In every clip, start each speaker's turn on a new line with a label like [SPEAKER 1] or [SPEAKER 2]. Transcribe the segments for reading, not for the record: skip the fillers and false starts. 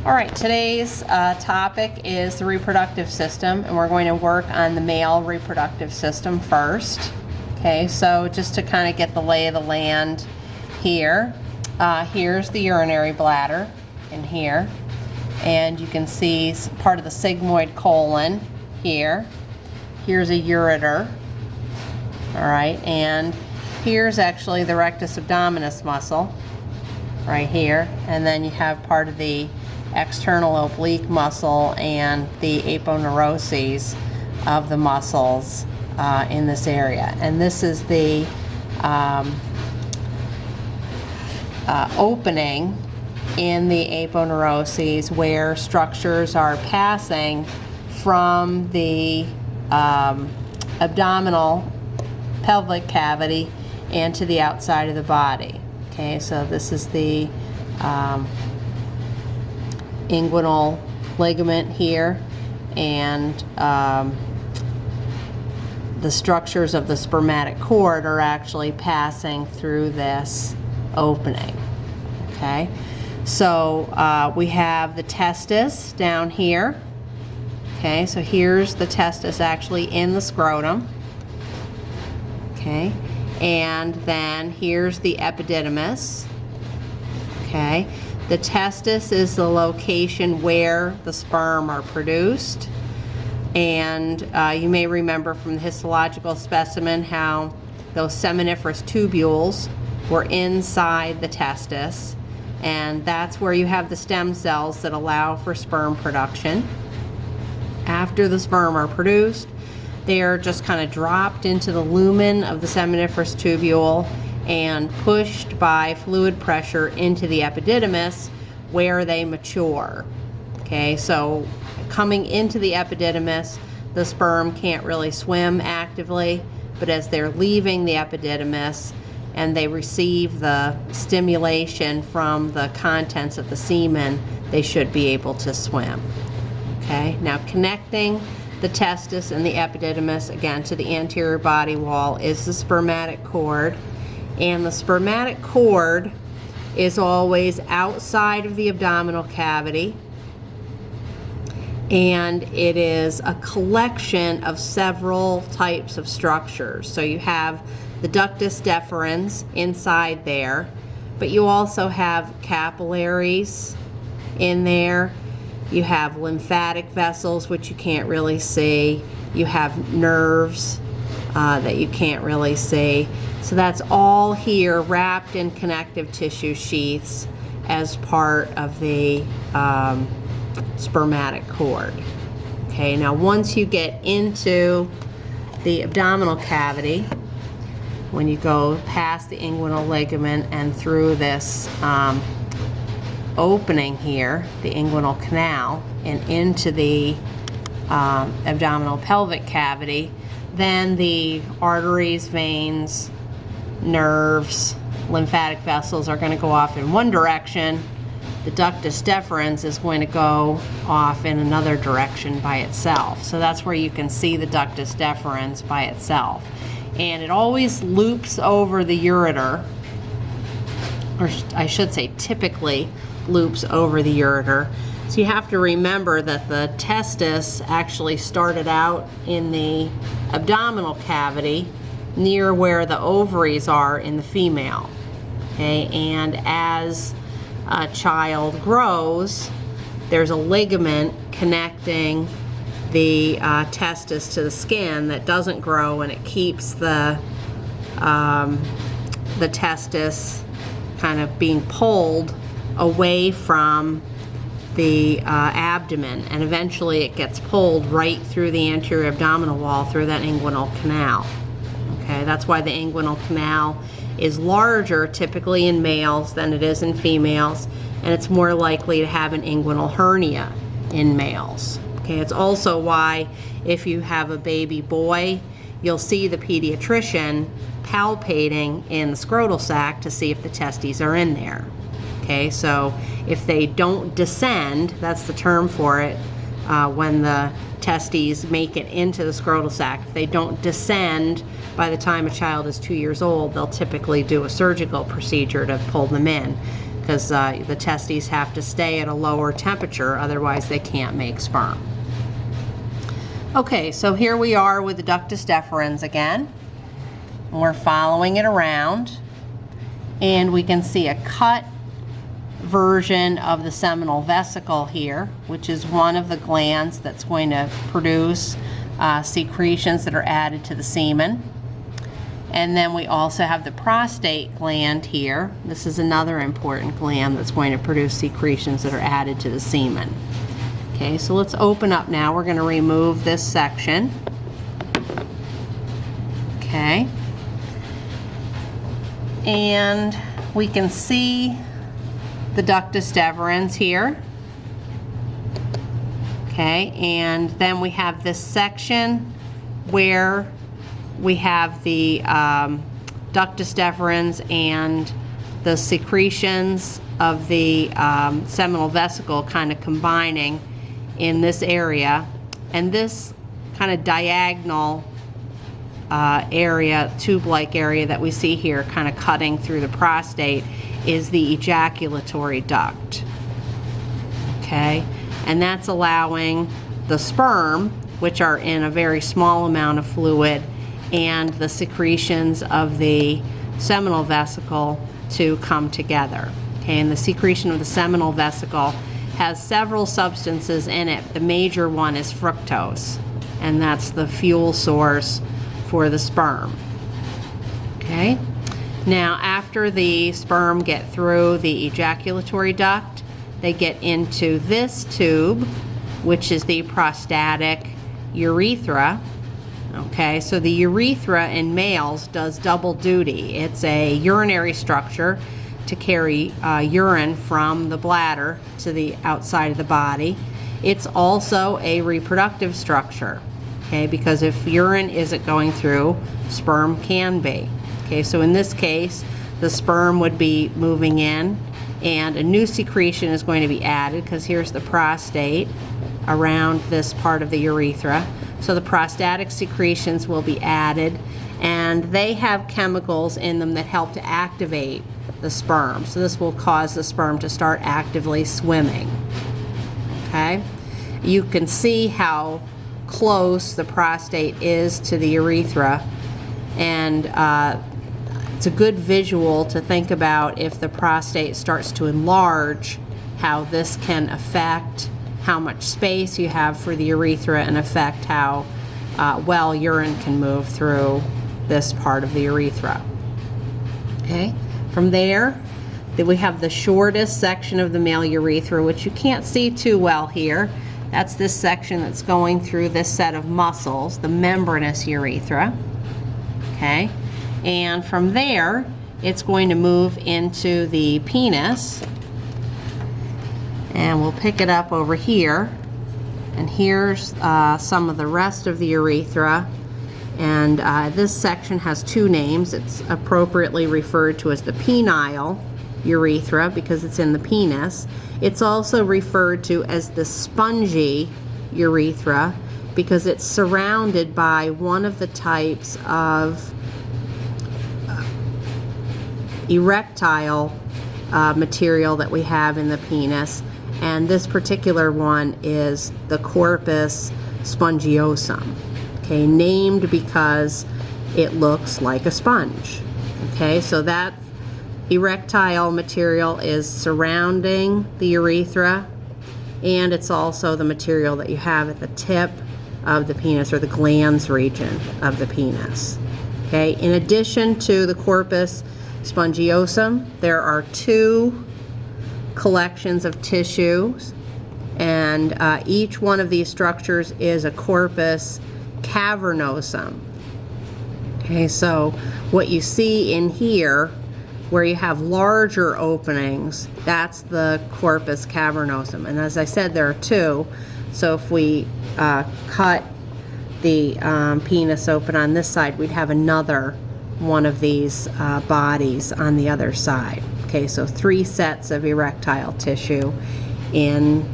[SPEAKER 1] All right, today's topic is the reproductive system, and we're going to work on the male reproductive system first. Okay, so just to kind of get the lay of the land here, here's the urinary bladder in here, and you can see part of the sigmoid colon here. Here's a ureter, all right, and here's actually the rectus abdominis muscle right here, and then you have part of the external oblique muscle and the aponeuroses of the muscles in this area. And this is the opening in the aponeuroses where structures are passing from the abdominal pelvic cavity and to the outside of the body. Okay, so this is the inguinal ligament here, and the structures of the spermatic cord are actually passing through this opening. Okay, so we have the testis down here. Okay, so here's the testis actually in the scrotum. Okay, and then here's the epididymis. Okay, the testis is the location where the sperm are produced, and you may remember from the histological specimen how those seminiferous tubules were inside the testis, and that's where you have the stem cells that allow for sperm production. After the sperm are produced, they are just kind of dropped into the lumen of the seminiferous tubule and pushed by fluid pressure into the epididymis, where they mature. Okay, so coming into the epididymis, the sperm can't really swim actively, but as they're leaving the epididymis and they receive the stimulation from the contents of the semen, they should be able to swim. Okay, now connecting the testis and the epididymis again to the anterior body wall is the spermatic cord, and the spermatic cord is always outside of the abdominal cavity, and it is a collection of several types of structures. So you have the ductus deferens inside there, but you also have capillaries in there. You have lymphatic vessels, which you can't really see. You have nerves that you can't really see. So that's all here wrapped in connective tissue sheaths as part of the spermatic cord. Okay, now once you get into the abdominal cavity, when you go past the inguinal ligament and through this opening here, the inguinal canal, and into the abdominal pelvic cavity, then the arteries, veins, nerves, lymphatic vessels are going to go off in one direction. The ductus deferens is going to go off in another direction by itself. So that's where you can see the ductus deferens by itself. And it always loops over the ureter, or I should say typically loops over the ureter. So you have to remember that the testis actually started out in the abdominal cavity near where the ovaries are in the female. Okay, and as a child grows, there's a ligament connecting the testis to the skin that doesn't grow, and it keeps the testis kind of being pulled away from the abdomen, and eventually it gets pulled right through the anterior abdominal wall through that inguinal canal. Okay, that's why the inguinal canal is larger typically in males than it is in females, and it's more likely to have an inguinal hernia in males. Okay, it's also why if you have a baby boy, you'll see the pediatrician palpating in the scrotal sac to see if the testes are in there. Okay, so if they don't descend, that's the term for it, when the testes make it into the scrotal sac. If they don't descend by the time a child is 2 years old, they'll typically do a surgical procedure to pull them in, because the testes have to stay at a lower temperature, otherwise they can't make sperm. Okay, so here we are with the ductus deferens again. We're following it around, and we can see a cut version of the seminal vesicle here, which is one of the glands that's going to produce secretions that are added to the semen. And then we also have the prostate gland here. This is another important gland that's going to produce secretions that are added to the semen. Okay, so let's open up now. We're going to remove this section. Okay. And we can see the ductus deferens here. Okay, and then we have this section where we have the ductus deferens and the secretions of the seminal vesicle kind of combining in this area, and this kind of diagonal area, tube-like area that we see here kind of cutting through the prostate is the ejaculatory duct. Okay, and that's allowing the sperm, which are in a very small amount of fluid, and the secretions of the seminal vesicle to come together. Okay, and the secretion of the seminal vesicle has several substances in it. The major one is fructose, and that's the fuel source for the sperm. Okay, now after the sperm get through the ejaculatory duct, they get into this tube, which is the prostatic urethra. Okay, so the urethra in males does double duty. It's a urinary structure to carry urine from the bladder to the outside of the body. It's also a reproductive structure, okay, because if urine isn't going through, sperm can be. Okay, so in this case, the sperm would be moving in, and a new secretion is going to be added, because here's the prostate around this part of the urethra. So the prostatic secretions will be added, and they have chemicals in them that help to activate the sperm. So this will cause the sperm to start actively swimming. Okay? You can see how close the prostate is to the urethra, and it's a good visual to think about if the prostate starts to enlarge, how this can affect how much space you have for the urethra and affect how well urine can move through this part of the urethra. Okay, from there, then we have the shortest section of the male urethra, which you can't see too well here. That's this section that's going through this set of muscles, the membranous urethra. Okay, and from there, it's going to move into the penis. And we'll pick it up over here, and here's some of the rest of the urethra, and this section has two names. It's appropriately referred to as the penile urethra because it's in the penis. It's also referred to as the spongy urethra because it's surrounded by one of the types of erectile material that we have in the penis. And this particular one is the corpus spongiosum, okay, named because it looks like a sponge. Okay, so that erectile material is surrounding the urethra, and it's also the material that you have at the tip of the penis, or the glans region of the penis. Okay, in addition to the corpus spongiosum, there are two collections of tissues, and each one of these structures is a corpus cavernosum. Okay, so what you see in here, where you have larger openings, that's the corpus cavernosum. And as I said, there are two. So if we cut the penis open on this side, we'd have another one of these bodies on the other side. Okay, so three sets of erectile tissue in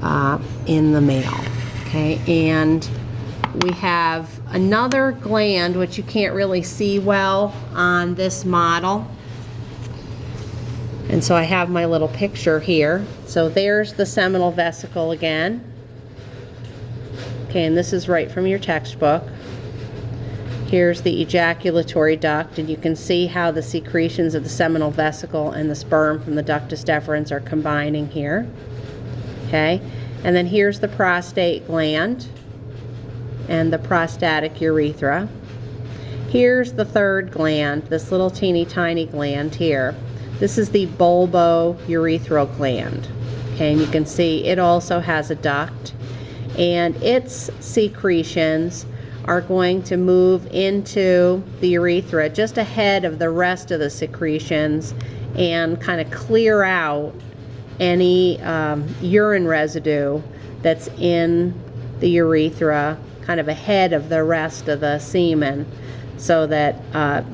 [SPEAKER 1] the male. Okay, and we have another gland which you can't really see well on this model, And so I have my little picture here. So there's the seminal vesicle again. Okay, and this is right from your textbook. Here's the ejaculatory duct, and you can see how the secretions of the seminal vesicle and the sperm from the ductus deferens are combining here. Okay, and then here's the prostate gland and the prostatic urethra. Here's the third gland, this little teeny tiny gland here. This is the bulbourethral gland. Okay, and you can see it also has a duct, and its secretions are going to move into the urethra just ahead of the rest of the secretions and kind of clear out any urine residue that's in the urethra, kind of ahead of the rest of the semen, so that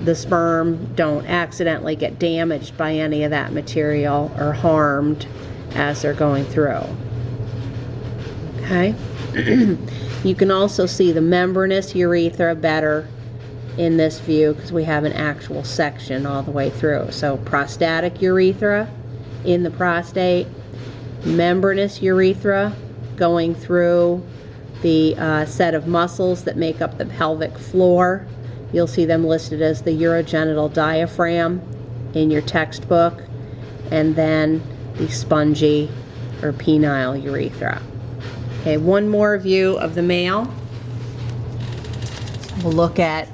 [SPEAKER 1] the sperm don't accidentally get damaged by any of that material or harmed as they're going through. Okay. You can also see the membranous urethra better in this view because we have an actual section all the way through. So prostatic urethra in the prostate, membranous urethra going through the set of muscles that make up the pelvic floor. You'll see them listed as the urogenital diaphragm in your textbook, and then the spongy or penile urethra. Okay, one more view of the male. We'll look at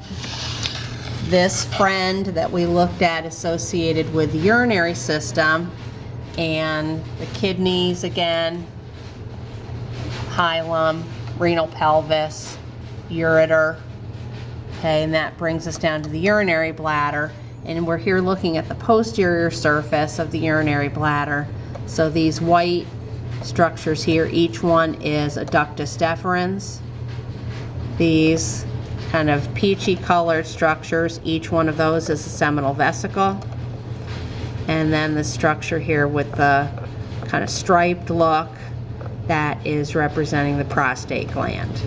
[SPEAKER 1] this friend that we looked at associated with the urinary system, and the kidneys again, hilum, renal pelvis, ureter. Okay, and that brings us down to the urinary bladder, and we're here looking at the posterior surface of the urinary bladder. So these white structures here, each one is a ductus deferens. These kind of peachy colored structures, each one of those is a seminal vesicle. And then the structure here with the kind of striped look, that is representing the prostate gland.